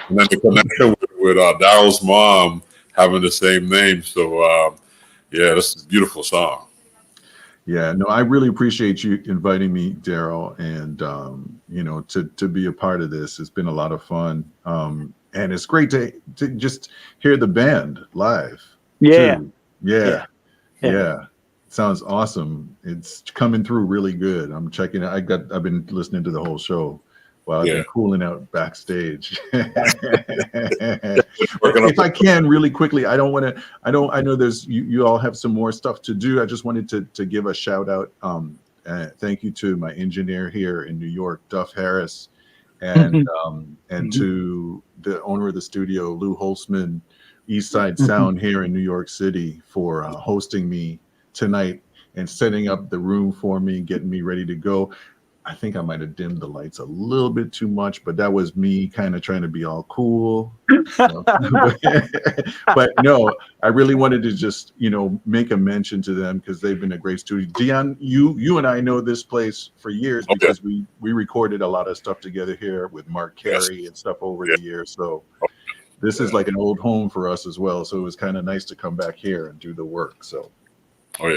S2: then the connection with Daryl's mom having the same name. So, this is a beautiful song.
S6: Yeah, no, I really appreciate you inviting me, Daryl, and to be a part of this. It's been a lot of fun. and it's great to just hear the band live.
S3: Yeah.
S6: Too. Yeah. Sounds awesome. It's coming through really good. I'm checking it. I've been listening to the whole show while I've been cooling out backstage. If I can really quickly, I know there's you all have some more stuff to do. I just wanted to give a shout out. Thank you to my engineer here in New York, Duff Harris, and to the owner of the studio, Lou Holtzman, East Side Sound here in New York City, for hosting me tonight and setting up the room for me, getting me ready to go. I think I might have dimmed the lights a little bit too much, but that was me kind of trying to be all cool. But no, I really wanted to just, make a mention to them because they've been a great studio. Dion, you and I know this place for years because we recorded a lot of stuff together here with Mark Carey and stuff over the years. So this is like an old home for us as well. So it was kind of nice to come back here and do the work. So.
S2: Oh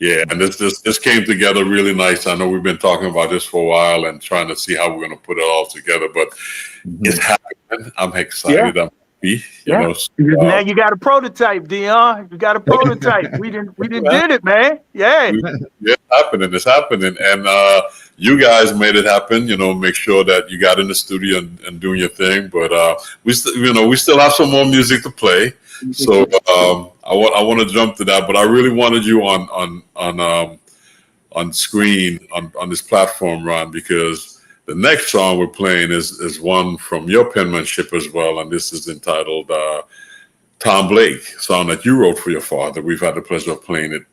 S2: yeah, and this came together really nice. I know we've been talking about this for a while and trying to see how we're going to put it all together, but it's happening. I'm excited. I'm happy.
S3: Now you got a prototype, Dion. You got a prototype. we didn't did it, man. Yeah,
S2: it's happening, and you guys made it happen. Make sure that you got in the studio and doing your thing. But we still have some more music to play. So I want to jump to that, but I really wanted you on screen on this platform, Ron, because the next song we're playing is one from your penmanship as well, and this is entitled Tom Blake, song that you wrote for your father. We've had the pleasure of playing it,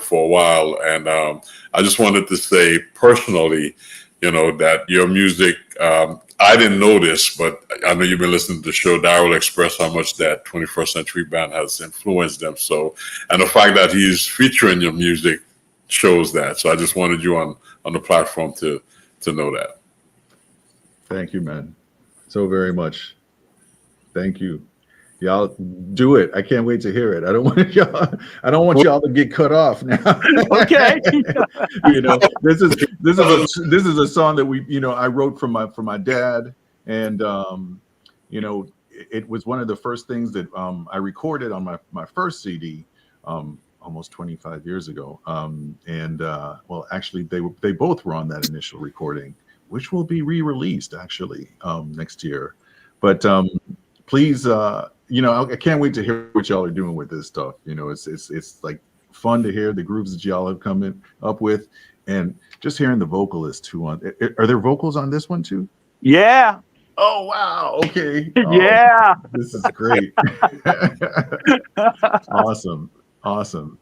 S2: for a while, and I just wanted to say personally, that your music. I didn't know this, but I know you've been listening to the show. Daryl expressed how much that 21st Century Band has influenced them. So, and the fact that he's featuring your music shows that. So I just wanted you on the platform to know that.
S6: Thank you, man. So very much. Thank you. Y'all do it. I can't wait to hear it. I don't want y'all to get cut off now.
S3: Okay.
S6: This is a song that I wrote for my dad, and it was one of the first things that I recorded on my first CD almost 25 years ago. Actually they both were on that initial recording, which will be re-released actually next year. But please I can't wait to hear what y'all are doing with this stuff. It's like fun to hear the grooves that y'all have come up with, and just hearing the vocalists too. Are there vocals on this one too?
S3: Yeah.
S6: Oh wow. Okay.
S3: Yeah.
S6: This is great. Awesome.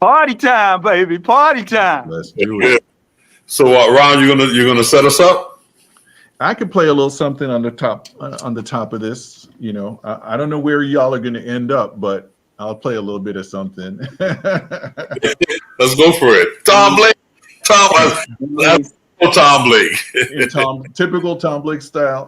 S3: Party time, baby. Party time.
S6: Let's do it.
S2: So, Ron, you're gonna set us up?
S6: I could play a little something on the top of this. I don't know where y'all are going to end up, but I'll play a little bit of something.
S2: Let's go for it. Tom Blake. Tom Blake.
S6: Typical Tom Blake style.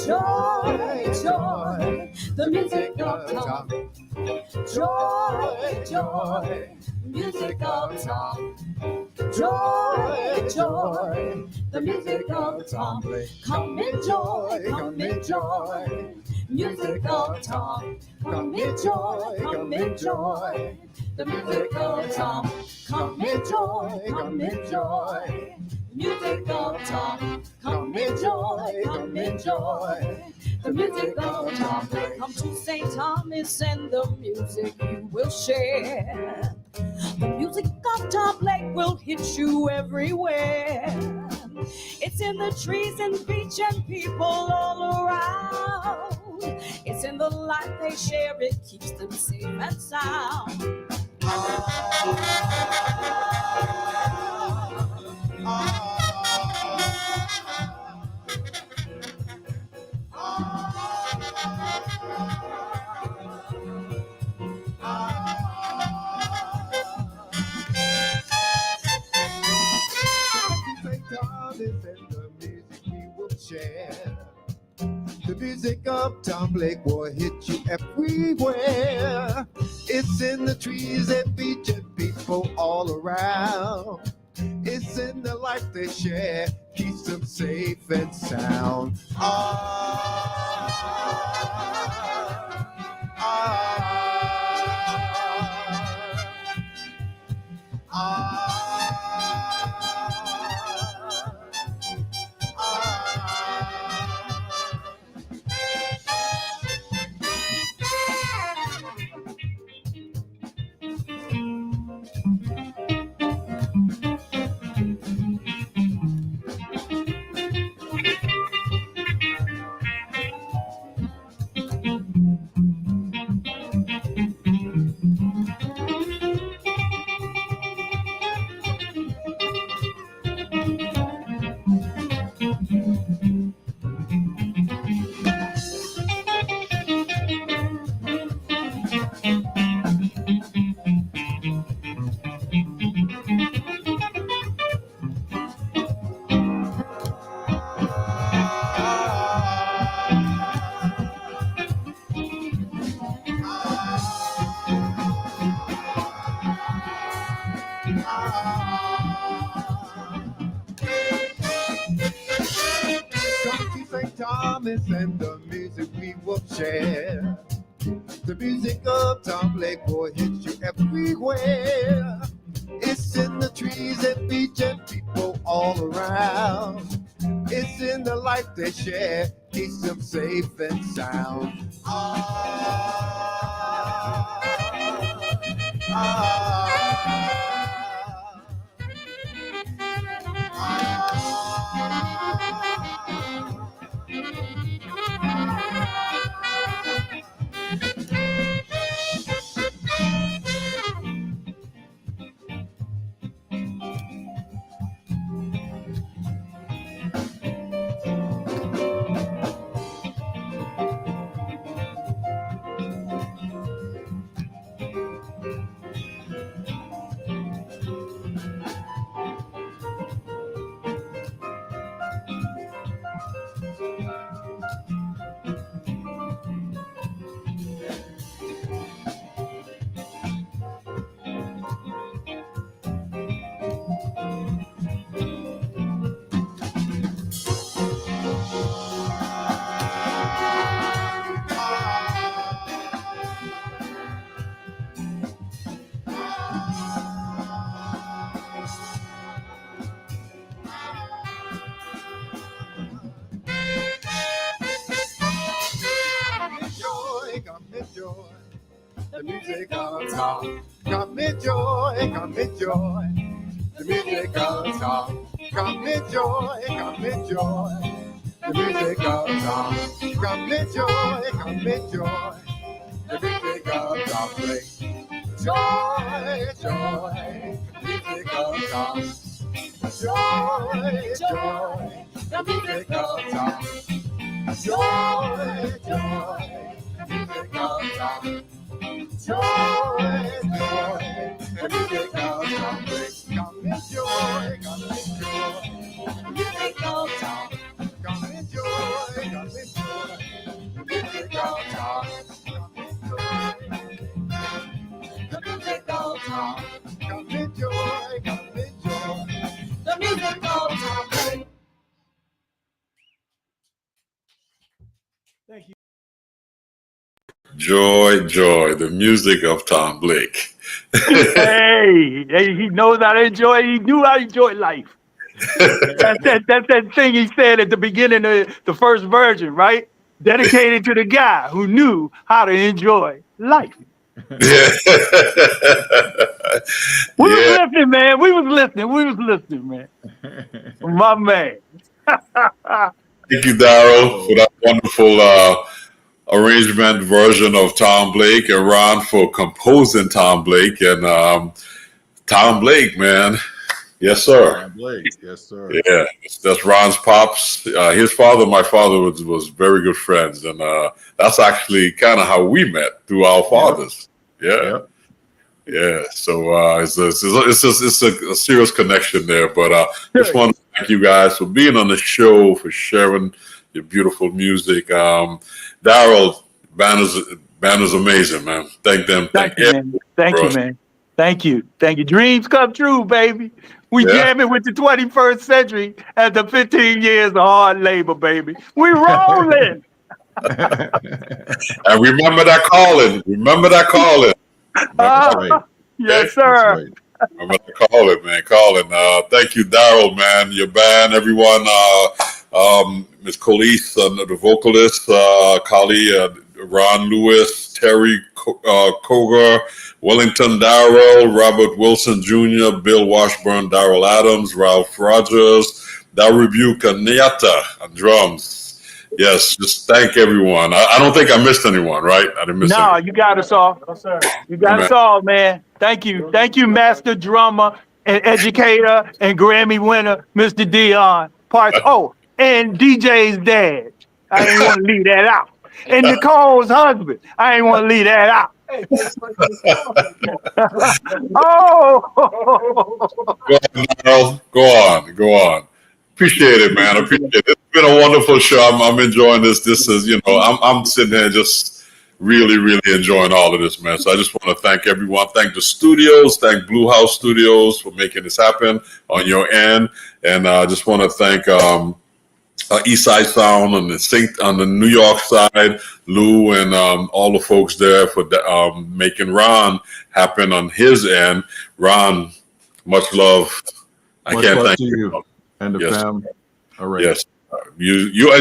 S4: joy, joy, the music of Tom. Joy, joy, music of Tom. Joy, joy, the music of Tom. Come enjoy, come enjoy, music of Tom. Come enjoy, come enjoy, the music of Tom. Come enjoy, come enjoy, music of Tom. Come enjoy, come enjoy, the music of Tom. Come to St. Thomas and the music you will share. The music of Tom Blake will hit you everywhere. It's in the trees and beach and people all around. It's in the life they share, it keeps them safe and sound.
S5: The music of Tom Blake will hit you everywhere. It's in the trees and beach and people all around. It's in the life they share, keeps them safe and sound. And the music we will share. The music of Tom Blake will hit you everywhere. It's in the trees and beach and people all around. It's in the life they share, keeps them safe and sound. The music of Tom. Come enjoy, come enjoy. The music of Tom. Come enjoy, come enjoy. The music of Tom. Come enjoy, come enjoy. The music of Tom. Joy, joy. The music of Tom. Joy, joy. The music of Tom. Joy, joy. The music of Tom. Joy, joy, the music of Tom. Come enjoy, come enjoy, the music of Tom. Come enjoy, come enjoy,
S2: joy, the music of Tom Blake.
S3: Hey, he knows how to enjoy. He knew how to enjoy life. That's that thing he said at the beginning of the first version, right? Dedicated to the guy who knew how to enjoy life.
S2: Yeah.
S3: We was listening, man. We was listening, man. My man.
S2: Thank you, Daryl, for that wonderful arrangement version of Tom Blake, and Ron for composing Tom Blake. And Tom Blake, man. Yes, sir.
S6: Tom Blake. Yes, sir.
S2: Yeah, that's Ron's pops. His father, my father, was very good friends, and that's actually kind of how we met, through our fathers. Yeah. So it's a serious connection there. But just want to thank you guys for being on the show, for sharing your beautiful music. Daryl, band is amazing, man. Thank them.
S3: Thank you, man. Thank you. Dreams come true, baby. We jamming with the 21st century after 15 years of hard labor, baby. We rolling.
S2: And remember that calling.
S6: Right.
S3: Yes, sir.
S6: Right.
S2: Remember that calling. Thank you, Daryl, man. Your band, everyone. Ms. Colise, the vocalist, Kali, Ron Lewis, Terry Koger, Wellington Daryl, Robert Wilson Jr., Bill Washburn, Daryl Adams, Ralph Rogers, Daryl Rebuke, and Nadia on drums. Yes, just thank everyone. I don't think I missed anyone, right? I didn't miss anyone.
S3: No, you got us all. No, sir. You got us all, man. Thank you, master drummer and educator and Grammy winner, Mr. Dion Parsons. Oh, and DJ's dad. I ain't want to leave that out. And Nicole's husband. I ain't want to leave that out.
S2: Go on. Appreciate it, man. It's been a wonderful show. I'm enjoying this. This is, I'm sitting here just really, really enjoying all of this, man. So I just want to thank everyone. Thank the studios. Thank Blue House Studios for making this happen on your end. And I just want to thank East Side Sound on the New York side, Lou, and all the folks there for making Ron happen on his end. Ron, much love. I can't thank you.
S6: And the fam. All right.
S2: Yes. You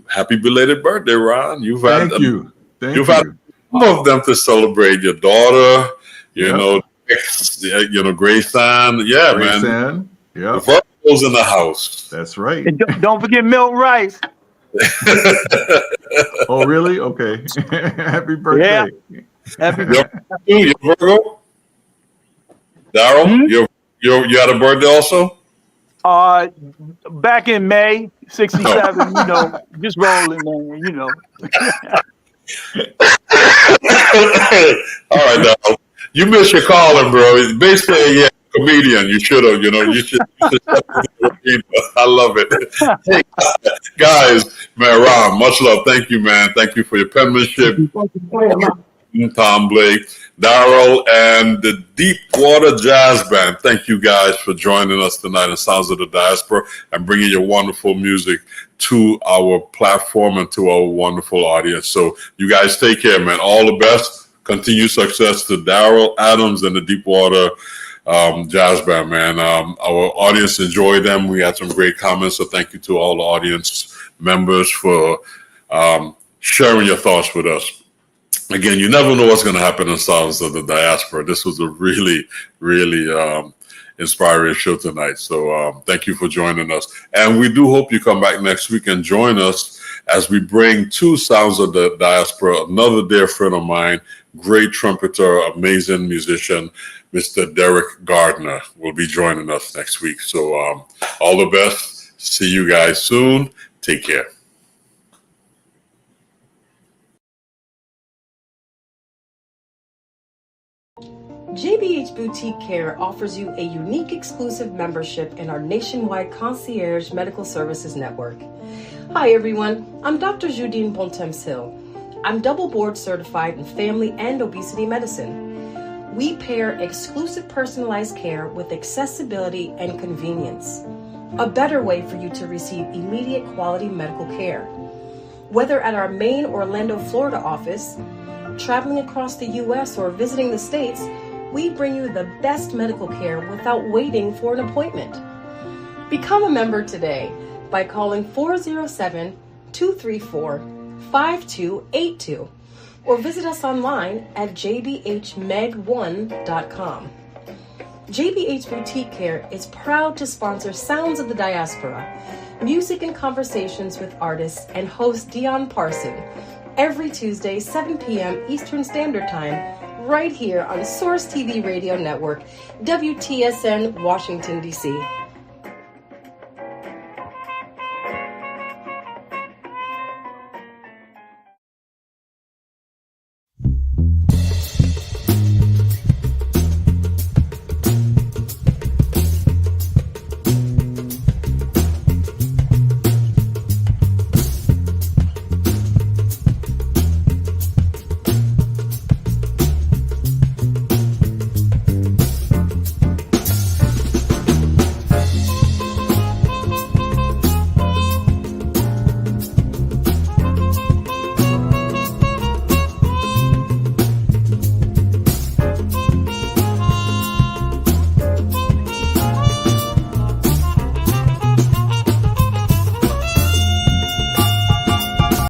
S2: happy belated birthday, Ron. You've had some of them to celebrate. Your daughter, Grayson. Yeah, man.
S6: Yeah.
S2: Virgo's in the house.
S6: That's right.
S3: And don't forget Milk Rice.
S6: Oh, really? Okay. Happy birthday.
S3: Yeah. Happy birthday.
S2: You Virgo? Daryl, you had a birthday also?
S3: Back in May, 67, just rolling, man,
S2: All right, Daryl. You missed your calling, bro. Basically, comedian. You should have, you should I love it. Hey, guys, man, Ron, much love. Thank you, man. Thank you for your penmanship. Tom Blake, Daryl, and the Deepwater Jazz Band. Thank you guys for joining us tonight in Sounds of the Diaspora and bringing your wonderful music to our platform and to our wonderful audience. So you guys take care, man. All the best. Continued success to Daryl Adams and the Deepwater Jazz Band, man. Our audience enjoyed them. We had some great comments. So thank you to all the audience members for sharing your thoughts with us. Again, you never know what's going to happen in Sounds of the Diaspora. This was a really, really inspiring show tonight. So thank you for joining us. And we do hope you come back next week and join us as we bring to Sounds of the Diaspora another dear friend of mine, great trumpeter, amazing musician, Mr. Derek Gardner will be joining us next week. So all the best. See you guys soon. Take care.
S1: JBH Boutique Care offers you a unique exclusive membership in our nationwide concierge medical services network. Hi everyone, I'm Dr. Judine Bontemps-Hill. I'm double board certified in family and obesity medicine. We pair exclusive personalized care with accessibility and convenience. A better way for you to receive immediate quality medical care. Whether at our main Orlando, Florida office, traveling across the U.S. or visiting the States, we bring you the best medical care without waiting for an appointment. Become a member today by calling 407-234-5282 or visit us online at jdhmeg1.com. JBH Boutique Care is proud to sponsor Sounds of the Diaspora, music and conversations with artists, and host Dion Parsons every Tuesday, 7 p.m. Eastern Standard Time, right here on Source TV Radio Network, WTSN, Washington, D.C.